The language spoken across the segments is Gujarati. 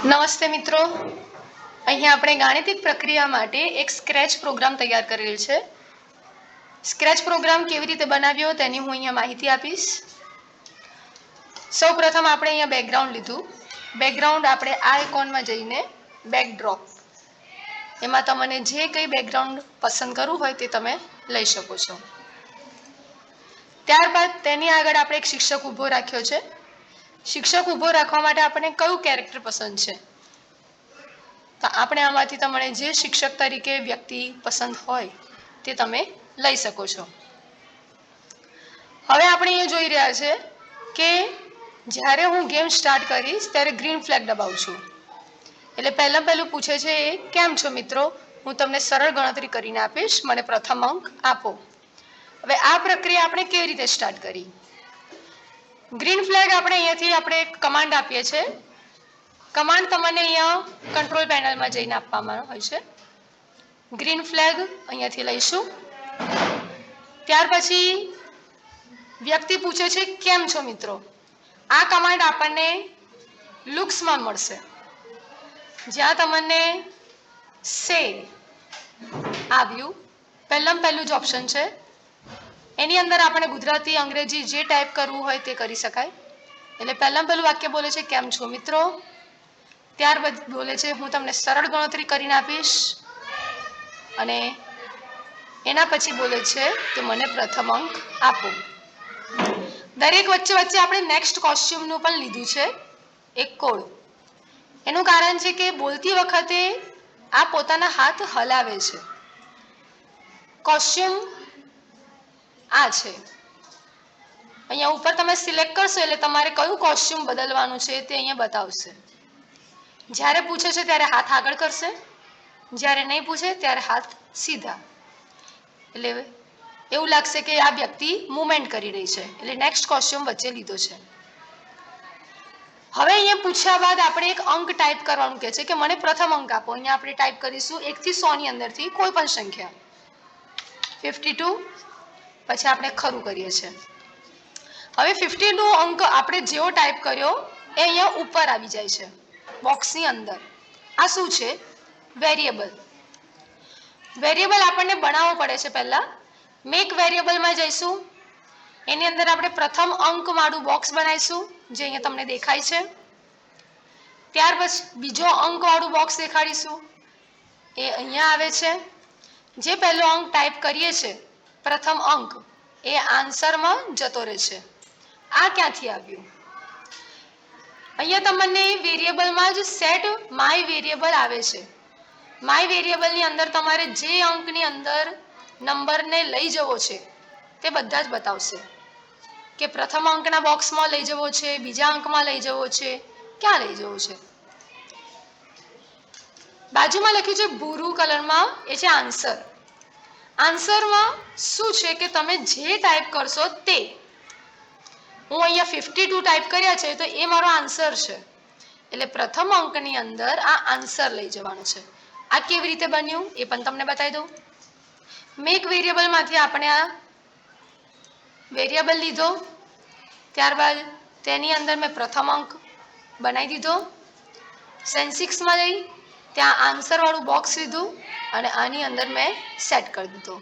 નમસ્તે મિત્રો, અહીંયા આપણે ગાણિતિક પ્રક્રિયા માટે એક સ્ક્રેચ પ્રોગ્રામ તૈયાર કરેલ છે. સ્ક્રેચ પ્રોગ્રામ કેવી રીતે બનાવ્યો તેની હું અહીંયા માહિતી આપીશ. સૌપ્રથમ આપણે અહીંયા બેકગ્રાઉન્ડ લીધું. બેકગ્રાઉન્ડ આપણે આ આઇકોનમાં જઈને બેકડ્રોપ, એમાં તમને જે કંઈ બેકગ્રાઉન્ડ પસંદ કરવું હોય તે તમે લઈ શકો છો. ત્યારબાદ તેની આગળ આપણે એક શિક્ષક ઊભો રાખ્યો છે. શિક્ષક ઊભો રાખવા માટે આપણને કયું કેરેક્ટર પસંદ છે, તો આપણે આમાંથી તમને જે શિક્ષક તરીકે વ્યક્તિ પસંદ હોય તે તમે લઈ શકો છો. હવે આપણે અહીંયા જોઈ રહ્યા છે કે જ્યારે હું ગેમ સ્ટાર્ટ કરીશ ત્યારે ગ્રીન ફ્લેગ દબાવું છું. એટલે પહેલું પૂછે છે એ કેમ છો મિત્રો, હું તમને સરળ ગણતરી કરીને આપીશ, મને પ્રથમ અંક આપો. હવે આ પ્રક્રિયા આપણે કેવી રીતે સ્ટાર્ટ કરી? ગ્રીન ફ્લેગ આપણે અહીંયાથી આપણે કમાન્ડ આપીએ છીએ. કમાન્ડ તમને અહીંયા કંટ્રોલ પેનલમાં જઈને આપવામાં હોય છે. ગ્રીન ફ્લેગ અહીંયાથી લઈશું. ત્યાર પછી વ્યક્તિ પૂછે છે કેમ છો મિત્રો. આ કમાન્ડ આપણને લુક્સમાં મળશે, જ્યાં તમને સે આવ્યું પહેલું જ ઓપ્શન છે. એની અંદર આપણે ગુજરાતી અંગ્રેજી જે ટાઈપ કરવું હોય તે કરી શકાય. એટલે પહેલું વાક્ય બોલે છે કેમ છો મિત્રો. ત્યારબાદ બોલે છે હું તમને સરળ ગણતરી કરીને આપીશ, અને એના પછી બોલે છે કે મને પ્રથમ અંક આપો. દરેક વચ્ચે આપણે નેક્સ્ટ કોસ્ચ્યુમનું પણ લીધું છે એક કોડ. એનું કારણ છે કે બોલતી વખતે આ પોતાના હાથ હલાવે છે. કોસ્ચ્યુમ આ છે. અહીંયા ઉપર તમે સિલેક્ટ કરશો એટલે તમારે કયું કોસ્ચ્યુમ બદલવાનું છે તે અહીંયા બતાવશે. જ્યારે પૂછે છે ત્યારે હાથ આગળ કરશે, જ્યારે નહીં પૂછે ત્યારે હાથ સીધા. એટલે એવું લાગશે કે આ વ્યક્તિ મૂવમેન્ટ કરી રહી છે. એટલે નેક્સ્ટ કોસ્ચ્યુમ વચ્ચે લીધો છે. હવે અહીંયા પૂછ્યા બાદ આપણે એક અંક ટાઈપ કરવાનું કહે છે કે મને પ્રથમ અંક આપો. અહીંયા આપણે ટાઈપ કરીશું 1 થી 100 ની અંદરથી કોઈ પણ સંખ્યા. 52. પછી આપણે ખરું કરીએ છીએ. હવે 52 અંક આપણે જેવો ટાઈપ કર્યો એ અહીંયા ઉપર આવી જાય છે બોક્સની અંદર. આ શું છે? વેરિયેબલ. વેરિયેબલ આપણને બનાવવો પડે છે. પહેલા મેક વેરિયેબલમાં જઈશું. એની અંદર આપણે પ્રથમ અંક વાળું બોક્સ બનાવીશું જે અહીંયા તમને દેખાય છે. ત્યાર પછી બીજો અંક વાળું બોક્સ દેખાડીશું, એ અહીંયા આવે છે. જે પહેલો અંક ટાઈપ કરીએ છીએ પ્રથમ અંક એ આન્સરમાં જતો રહે છે. આ ક્યાંથી આવ્યું? અહીંયા તમને વેરિયેબલમાં જ સેટ માય વેરિયેબલ આવે છે. માય વેરિયેબલની અંદર તમારે જે અંકની અંદર નંબરને લઈ જવો છે તે બધા જ બતાવશે કે પ્રથમ અંકના બોક્સમાં લઈ જવો છે, બીજા અંકમાં લઈ જવો છે, ક્યાં લઈ જવો છે. બાજુમાં લખ્યું છે ભૂરું કલરમાં, એ છે આન્સર. આન્સરમાં શું છે કે તમે જે ટાઈપ કરશો તે. હું અહીંયા 52 ટાઈપ કર્યા છે તો એ મારો આન્સર છે. એટલે પ્રથમ અંકની અંદર આ આન્સર લઈ જવાનો છે. આ કેવી રીતે બન્યું એ પણ તમને બતાવી દઉં. મેક વેરિયેબલમાંથી આપણે આ વેરિયેબલ લીધો, ત્યારબાદ તેની અંદર મેં પ્રથમ અંક બનાવી દીધો. સેન્સિક્સમાં જઈ ત્યાં આન્સરવાળું બોક્સ લીધું અને આની અંદર મેં સેટ કરી દીધો.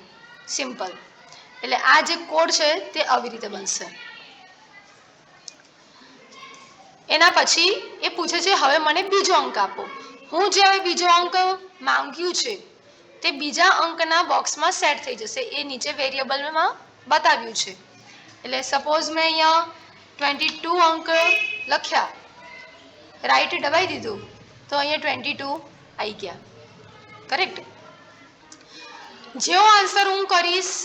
સિમ્પલ. એટલે આ જે કોડ છે તે આવી રીતે બનશે. એના પછી એ પૂછે છે હવે મને બીજો અંક આપો. હું જે હવે બીજો અંક માંગ્યું છે તે બીજા અંકના બોક્સમાં સેટ થઈ જશે. એ નીચે વેરિયેબલમાં બતાવ્યું છે. એટલે સપોઝ મેં અહીંયા 22 અંક લખ્યા, રાઈટ દબાઈ દીધું તો અહીંયા 22 આવી ગયા. કરેક્ટ. જેવો આન્સર હું કરીશ,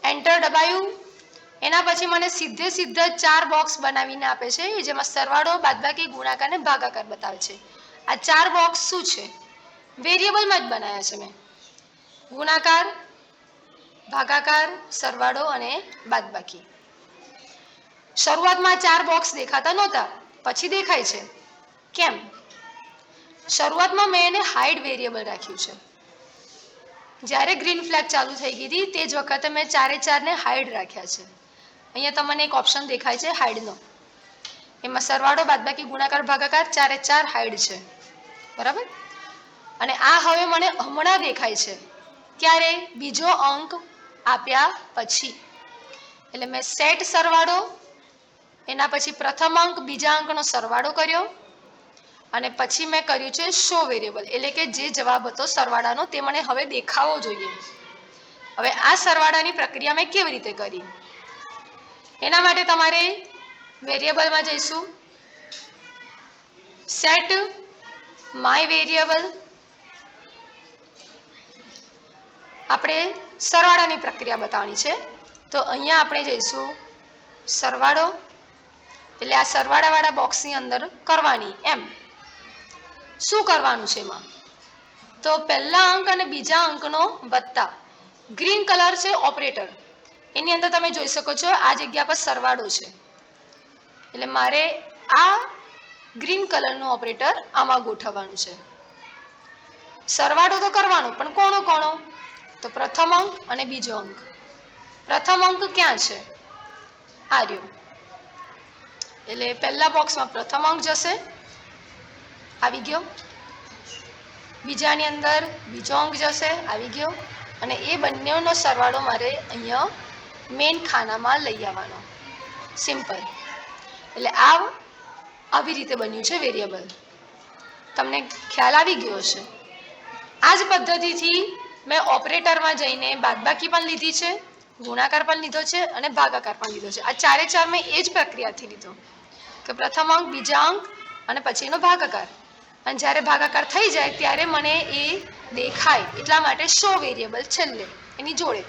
એન્ટર દબાયું, એના પછી મને સીધા 4 બોક્સ બનાવીને આપે છે જેમાં સરવાળો, બાદબાકી, ગુણાકાર અને ભાગાકાર બતાવે છે. આ 4 બોક્સ શું છે? વેરિયેબલમાં જ બનાવ્યા છે મેં. ગુણાકાર, ભાગાકાર, સરવાળો અને બાદબાકી. શરૂઆતમાં 4 બોક્સ દેખાતા નહોતા, પછી દેખાય છે. કેમ? શરૂઆતમાં મેં એને હાઇડ વેરિયેબલ રાખ્યું છે. જ્યારે ગ્રીન ફ્લેગ ચાલુ થઈ ગઈ હતી તે જ વખતે મેં 4 ને હાઇડ રાખ્યા છે. અહીંયા તમને એક ઓપ્શન દેખાય છે હાઇડનો. એમાં સરવાળો બાદબાકી ગુણાકાર ભાગાકાર ચારે ચાર હાઈડ છે, બરાબર. અને આ હવે મને હમણાં દેખાય છે, ક્યારે? બીજો અંક આપ્યા પછી. એટલે મેં સેટ સરવાળો, એના પછી પ્રથમ અંક બીજા અંકનો સરવાળો કર્યો અને પછી મેં કર્યું છે શો વેરિયેબલ, એટલે કે જે જવાબ હતો સરવાળાનો તે મને હવે દેખાવો જોઈએ. હવે આ સરવાળાની પ્રક્રિયા મેં કેવી રીતે કરી? એના માટે તમારે વેરિયેબલમાં જઈશું, સેટ માય વેરિયેબલ, આપણે સરવાળાની પ્રક્રિયા બતાવવાની છે. તો અહીંયા આપણે જઈશું સરવાળો, એટલે આ સરવાળાવાળા બોક્સની અંદર કરવાની. એમ શું કરવાનું છે એમાં? તો પહેલા અંક અને બીજા અંકનો વત્તા, ગ્રીન કલર છે ઓપરેટર, એની અંદર તમે જોઈ શકો છો આ જગ્યા પર સરવાળો છે, એટલે મારે આ ગ્રીન કલરનું ઓપરેટર આમાં ગોઠવવાનું છે. સરવાળો તો કરવાનો, પણ કોનો કોનો? તો પ્રથમ અંક અને બીજો અંક. પ્રથમ અંક ક્યાં છે? આ રહ્યો, એટલે પહેલા બોક્સમાં પ્રથમ અંક જશે, આવી ગયો. બીજાની અંદર બીજો અંક જશે, આવી ગયો. અને એ બંનેનો સરવાળો મારે અહીંયા મેઇન ખાનામાં લઈ આવવાનો. સિમ્પલ. એટલે આવી રીતે બન્યું છે વેરિયેબલ. તમને ખ્યાલ આવી ગયો હશે. આ જ પદ્ધતિથી મેં ઓપરેટરમાં જઈને બાદબાકી પણ લીધી છે, ગુણાકાર પણ લીધો છે અને ભાગાકાર પણ લીધો છે. આ ચારે ચાર મેં એ જ પ્રક્રિયાથી લીધો કે પ્રથમ અંક, બીજા અંક અને પછી એનો ભાગાકાર. અને જ્યારે ભાગાકાર થઈ જાય ત્યારે મને એ દેખાય, એટલા માટે શો વેરિયેબલ છેલ્લે એની જોડે.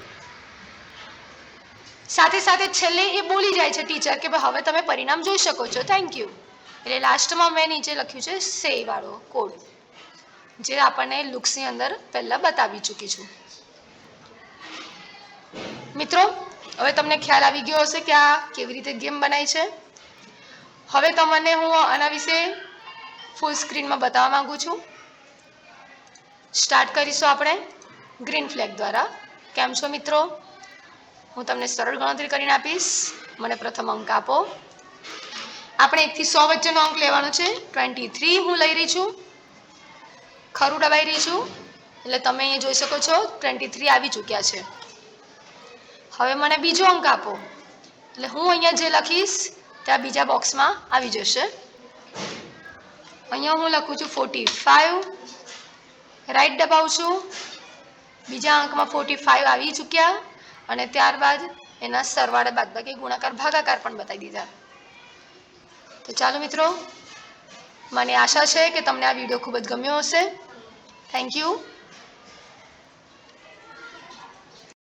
સાથે સાથે છેલ્લે એ બોલી જાય છે ટીચર કે ભાઈ હવે તમે પરિણામ જોઈ શકો છો, થેન્ક યુ. એટલે લાસ્ટમાં મેં નીચે લખ્યું છે સે વાળો કોડ, જે આપણને લુક્સની અંદર પહેલા બતાવી ચૂકી છું. મિત્રો, હવે તમને ખ્યાલ આવી ગયો હશે કે આ કેવી રીતે ગેમ બનાવી છે. હવે તમને હું આના વિશે ફૂલ સ્ક્રીનમાં બતાવવા માંગુ છું. સ્ટાર્ટ કરીશું આપણે ગ્રીન ફ્લેગ દ્વારા. કેમ છો મિત્રો? હું તમને સરળ ગણતરી કરીને આપીશ. મને પ્રથમ અંક આપો. આપણે 1 થી 100 વચ્ચેનો અંક લેવાનો છે. 23 હું લઈ રહી છું, ખરું દબાઈ રહી છું, એટલે તમે અહીંયા જોઈ શકો છો 23 આવી ચૂક્યા છે. હવે મને બીજો અંક આપો, એટલે હું અહીંયા જે લખીશ ત્યાં બીજા બોક્સમાં આવી જશે. અહીંયા હું લખું છું 45, રાઈટ દબાવું છું. બીજા અંકમાં 45 આવી ચૂક્યા અને ત્યારબાદ એના સરવાળા બાદબાકી ગુણાકાર ભાગાકાર પણ બતાવી દીધા. તો ચાલો મિત્રો, મને આશા છે કે તમને આ વિડીયો ખૂબ જ ગમ્યો હશે. Thank you.